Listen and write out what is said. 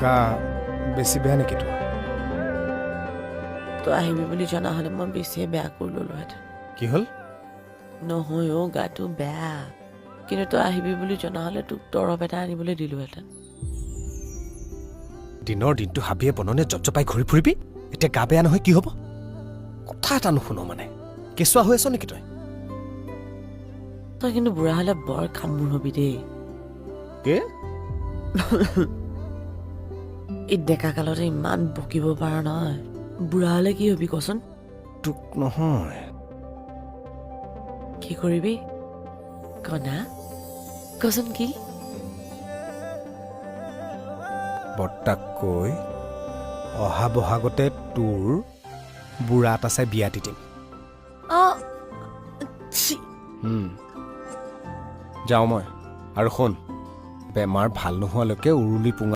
গা বেছি বেয়া নেকি তোৰ? তই আহিবি বুলি জনা হ'লে মই বেছিয়ে বেয়া কৰি ল'লোহেঁতেন। কি হ'ল? নহয় অ' গাটো বেয়া, কিন্তু তই আহিবি বুলি জনা হ'লে তোক দৰৱ এটা আনিবলৈ দিলোহেঁতেন। দিনৰ দিনটো হাবিয়ে বননে জপজপাই ঘূৰি ফুৰিবি, এতিয়া গা বেয়া নহয় কি হ'ব? কথা এটা নুশুনো মানে, কেঁচুৱা হৈ আছ নেকি তই? তই কিন্তু বুঢ়া হ'লে বৰ কামোৰ হবি দেই। কি? এই ডেকা কালতে ইমান বকিব পাৰ নহয়, বুঢ়া হ'লে কি হবি কচোন? তোক নহয়। কি কৰিবি কনা, কচোন কি? বৰ্তাক কৈ অহা বহাগতে তোৰ বুঢ়া এটা চাই বিয়া দি দিম। যাওঁ মই। আৰু শুন, বেমাৰ ভাল নোহোৱালৈকে উৰুলি পোঙা